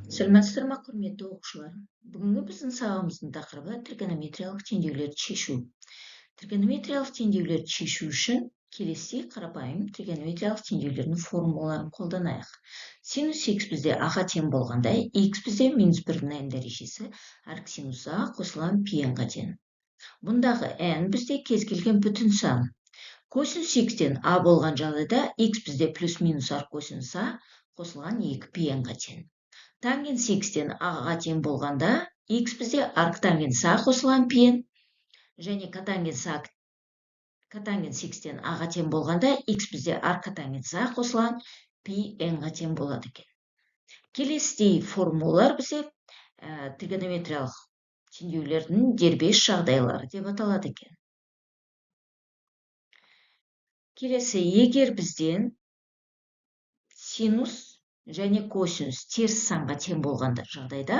Сәлеметсіздер ме, құрметті оқушылар? Бүгінгі біздің сабағымыздың тақырыбы тригонометриялық теңдеулерді шешу. Тригонометриялық теңдеулерді шешу үшін келесідей қарапайым тригонометриялық теңдеулердің формулаларын қолданайық. Синус x бізде а-ға тең болғанда, x бізде минус 1-дің n дәрежесі арк синус а қосылған пи n-ға тең. Бұндағы n бізде кез келген бүтін сан. Косинус x-тен а болған жағдайда x бізде плюс минус арк косинус а қосылған 2 пи n-ға тең. Тангенс x-тен а-ға тең болғанда, x бізде арк тангенс а қосылған пи n, және котангенс x-тен а-ға тең болғанда, x бізде арк котангенс а қосылған пи n-ға тең болады екен. Келесідей формулалар бізде тригонометриялық теңдеулердің дербес жағдайлары деп аталады екен. Келесі, егер бізден синус және косинус теріс санға тең болған жағдайда,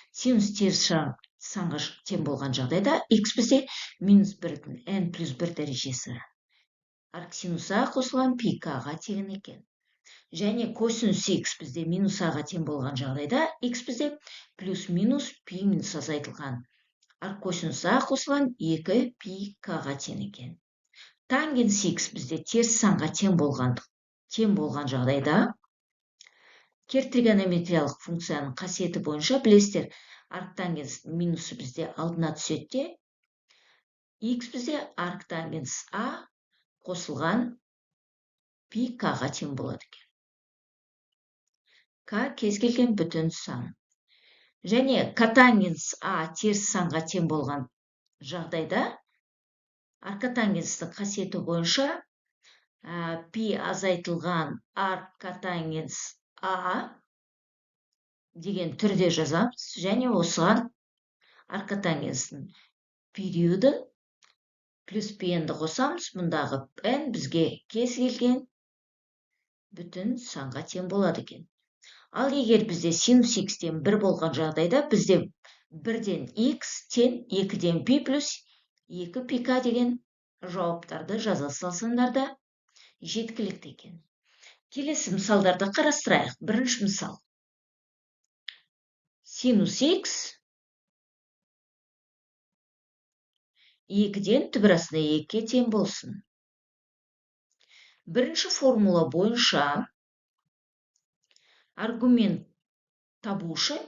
синус теріс санға тең болған жағдайда, x бізде минус 1-дің n плюс 1 дәрежесі арк синус а қосылған пи к-ға тең екен. Және косинус x бізде минус а-ға тең болған жағдайда, x бізде плюс минус пи минус азайтылған арк косинус а қосылған 2 пи к-ға тең екен. Тангенс x бізде теріс санға тең болған жағдайда, кер тригонометриялық функцияның қасиеті бойынша білесіздер, арк тангенс минусы бізде алдына түседі, x бізде арк тангенс а қосылған пи к-ға тең болады екен. К кез келген бүтін сан. Және котангенс а теріс санға тең болған жағдайда, арк котангенстің қасиеті бойынша пи азайтылған арк котангенс а деген түрде жазамыз, және осыған арк котангенстің периоды плюс пи n-ді қосамыз, мұндағы n бізге кез келген бүтін санға тең болады екен. Ал егер бізде синус x-тен 1 болған жағдайда, бізде 1-ден x тең 2-ден пи плюс 2 пи к деген жауаптарды жаза салсаңдар да жеткілікті екен. Келесі мысалдарды қарастырайық. Бірінші мысал. Синус x 2-ден түбір астына 2-ге тең болсын. Бірінші формула бойынша аргумент табушы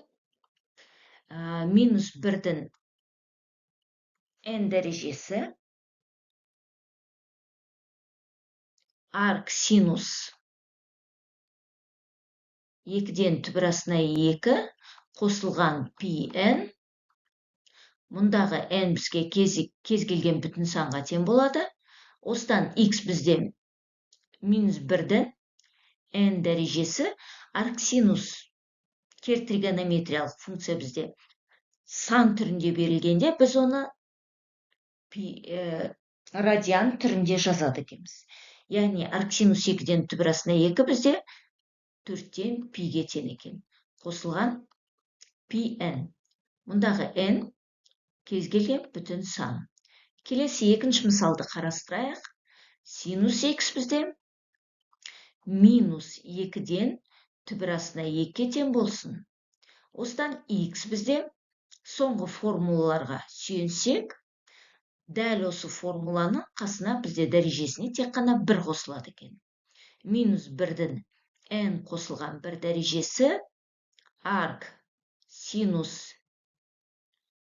минус 1-дің n дәрежесі арк синус 2-ден түбір астына 2 қосылған пи n. Мұндағы n бізге кез келген бүтін санға тең болады. Осыдан x бізде минус 1-дің n дәрежесі арк синус кер тригонометриялық функция бізде сан түрінде берілгенде, біз оны радиан түрінде жазады екенбіз. Яғни арк синус 2-ден түбір астына 2 бізде 4-тен пиге тең екен. Қосылған пи n. Мұндағы n кез келген бүтін сан. Келесі екінші мысалды қарастырайық. Синус x бізде минус 2-ден түбір астына 2-ге тең болсын. Осыдан x бізде соңғы формулаларға сүйенсек, дәл осы формуланың қасына бізде дәрежесіне тек қана 1 қосылады екен. Минус 1-дің n қосылған 1 дәрежесі арк синус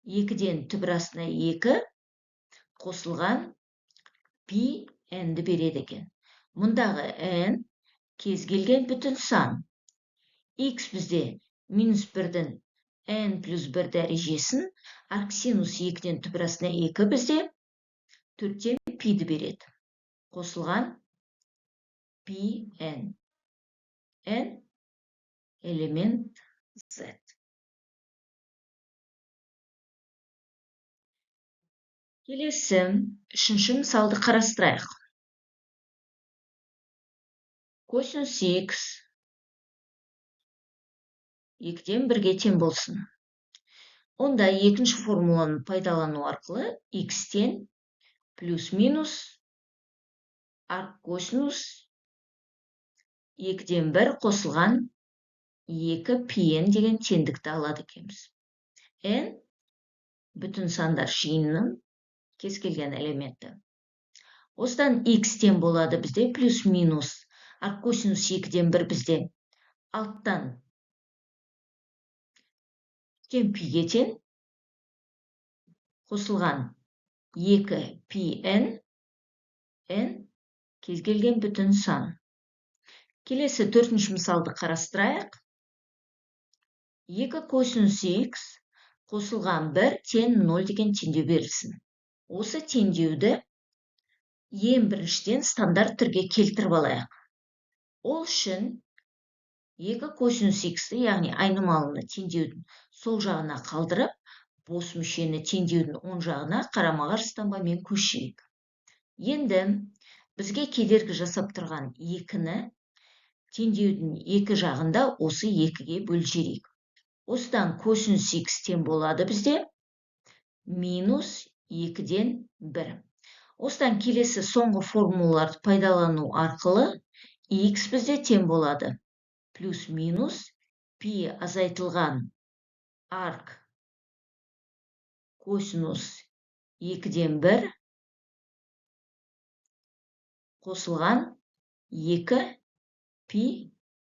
2-ден түбір астына 2 қосылған пи n-ді береді екен. Мұндағы n кез келген бүтін сан. X бізде минус 1-дің n плюс 1 дәрежесін арк синус 2-ден түбір астына 2 бізде 4-тен пиді береді. Қосылған пи n. n элемент z. Келесі үшінші мысалды қарастырайық. Косинус x 2-ден 1-ге тең болсын. Онда екінші формуланы пайдалану арқылы x-тен плюс минус арк косинус 2-ден 1 қосылған 2 пи n деген теңдікті алады екенбіз. N бүтін сандар жиынының кез келген элементі. Осыдан x тең болады бізде плюс минус косинус 2-ден 1 бізде алттан тең пиге тең қосылған 2 пи n кез келген бүтін сан. Келесі төртінші мысалды қарастырайық. 2 косинус x қосылған 1 тең 0 деген теңдеу берілсін. Осы теңдеуді ең біріншіден стандарт түрге келтіріп алайық. Ол үшін 2 косинус x-ті, яғни айнымалыны теңдеудің сол жағына қалдырып, бос мүшені теңдеудің оң жағына қарама-қарсы таңбамен көшейік. Енді бізге кедергі жасап тұрған 2-ні теңдеудің екі жағында осы 2-ге бөлшерейік. Осыдан косинус x тең болады бізде минус 2-ден 1. Осыдан келесі соңғы формулаларды пайдалану арқылы x бізде тең болады плюс минус пи азайтылған арк косинус 2-ден 1 қосылған 2 пи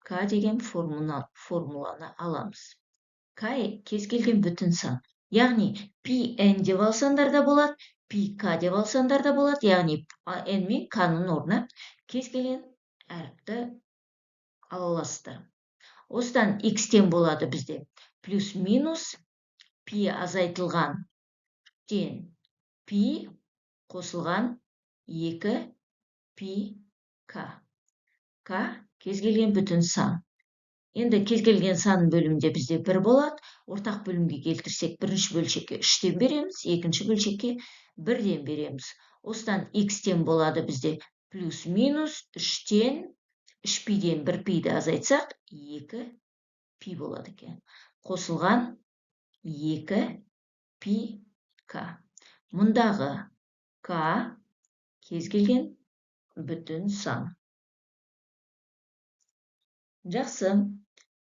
к деген формуланы аламыз. К кез келген бүтін сан. Яғни пи n деп алсаңдар да болады, пи к деп алсаңдар да болады. Яғни n мен к-ның орнына кез келген әріпті ала аласыздар. Осыдан x тең болады бізде плюс минус пи азайтылған тең пи қосылған 2 пи к. К кез келген бүтін сан. Енді кез келген сан бөлімде бізде 1 болады. Ортақ бөлімге келтірсек, бірінші бөлшекке 3-тен береміз, екінші бөлшекке 1-ден береміз. Осыдан x тең болады бізде плюс минус 3-тен 3 пиден 1 пиді азайтсақ, 2 пи болады екен. Қосылған 2 пи к. Мұндағы к кез келген бүтін сан. Жақсы.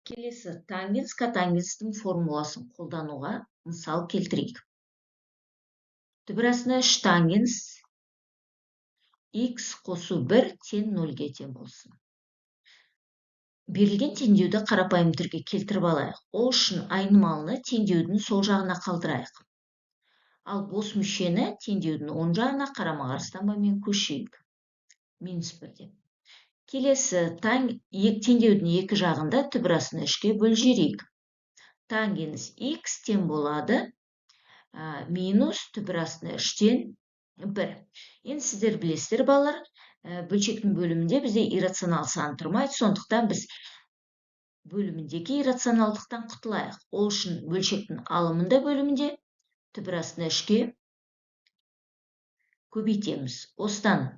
Келесі тангенс котангенстің формуласын қолдануға мысал келтірейік. Түбірасына 3 тангенс x қосу 1 тең 0-ге тең болсын. Берілген теңдеуді қарапайым түрге келтіріп алайық. Ол үшін айнымалыны теңдеудің сол жағына қалдырайық. Ал бос мүшені теңдеудің оң жағына қарама-қарсы таңбамен көшейік. Минус 1 деп. Келесі теңдеудің екі жағында түбірасына 3-ге бөлшерейік. Тангенс x тең болады минус түбірасына 3-тен 1. Енді сіздер білесіздер, балалар, бөлшектің бөлімінде бізде иррационал сан тұрмайды, сондықтан біз бөліміндегі иррационалдықтан құтылайық. Ол үшін бөлшектің алымында бөлімінде түбірасына 3-ге көбейтеміз. Осыдан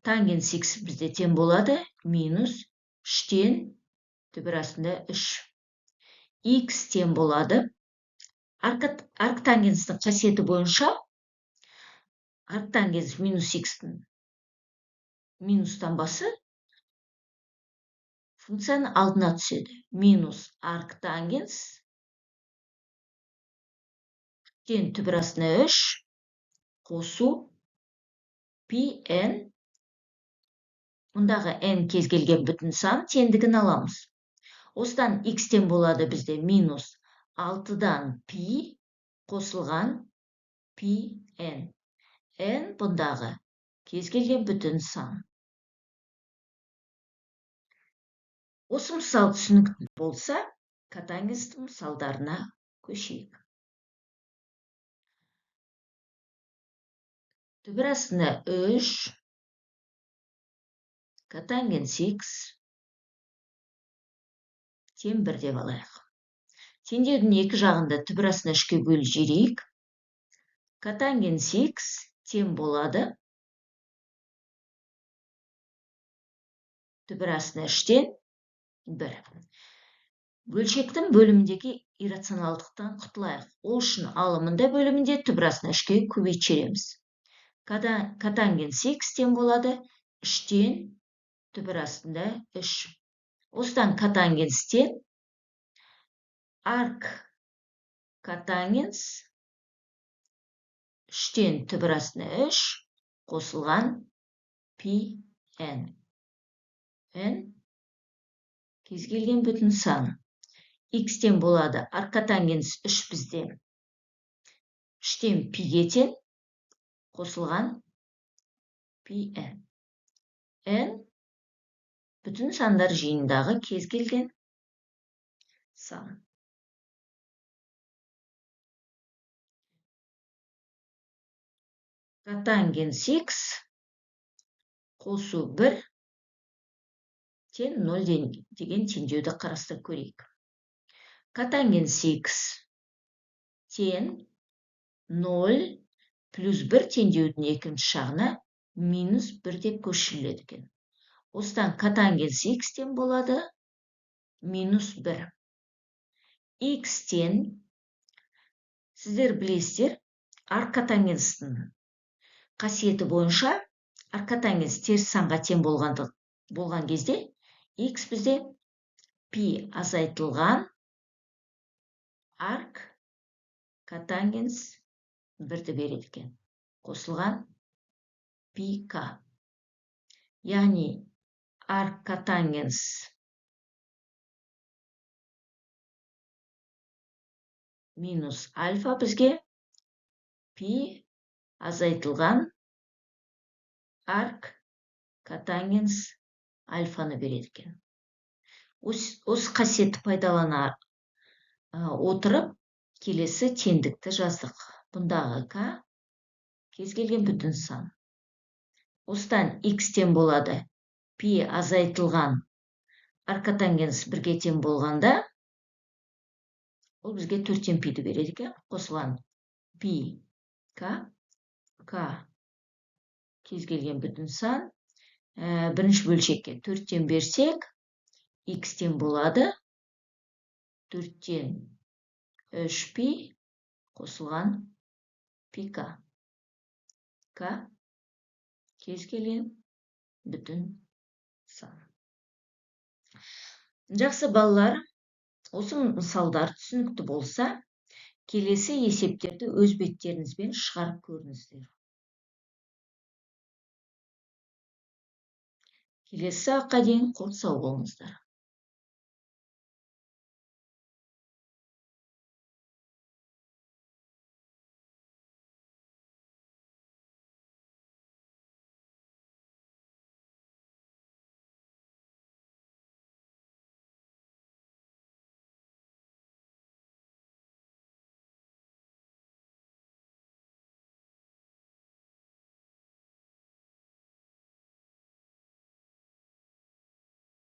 тангенс x бізде тең болады минус 3-тен түбірасында 3. X тең болады. Арктангенстің қасиеті бойынша арктангенс минус x-тің минус таңбасы функцияның алдына түседі. Минус арктангенс тең түбірасына 3 қосу пи n. Мұндағы n кез келген бүтін сан теңдігін аламыз. Осыдан x тең болады бізде минус 6-дан пи қосылған пи n. n бұндағы кез келген бүтін сан. Осы мысал түсінікті болса, котангенстің мысалдарына көшейік. Түбірасына 3 котангенс x тең 1 деп алайық. Теңдеудің екі жағында түбірасына 3-ге бөлшерейік. Котангенс x тең болады түбірасына 3-тен 1. Бөлшектің бөліміндегі иррационалдықтан құтылайық. Ол үшін алымында бөлімінде түбірасына 3-ге көбейтеміз. Котангенс x тең болады 3-тен түбірасында 3. Осыдан котангенс тең арк котангенс 3-тен түбір астына 3 қосылған пи n. n кез келген бүтін сан. X-тен болады. Арк котангенс 3 бізде 3-тен пиге тең қосылған пи n. n бүтін сандар жиындағы кез келген сан. Котангенс x қосу 1 тең 0 деген теңдеуді қарастырып көрейік. Котангенс x тең 0 плюс 1 теңдеудің екінші жағына минус 1 деп көшіріледі екен. Осыдан котангенс x тең болады минус 1. X тең, сіздер білесіздер, арк котангенстің қасиеті бойынша арк котангенс теріс санға тең болған кезде x бізде пи азайтылған арк котангенс 1-ді береді екен. Қосылған пи к. Яғни арк котангенс минус альфа бізге пи азайтылған арк котангенс альфаны береді екен. Осы қасиетті пайдалана отырып, келесі теңдікті жаздық. Бұндағы к кез келген бүтін сан. Осыдан x тең болады пи азайтылған арк котангенс 1-ге тең болғанда, ол бізге 4-тен пиді береді екен. Қосылған пи к кез келген бүтін сан. Бірінші бөлшекке 4-тен берсек, x тең болады 4-тен 3 пи қосылған пи к. К кез келген бүтін сан. Жақсы балалар, осы мысалдар түсінікті болса, келесі есептерді өз беттеріңізбен шығарып көріңіздер. Келесі сабаққа дейін құт сау болыңыздар.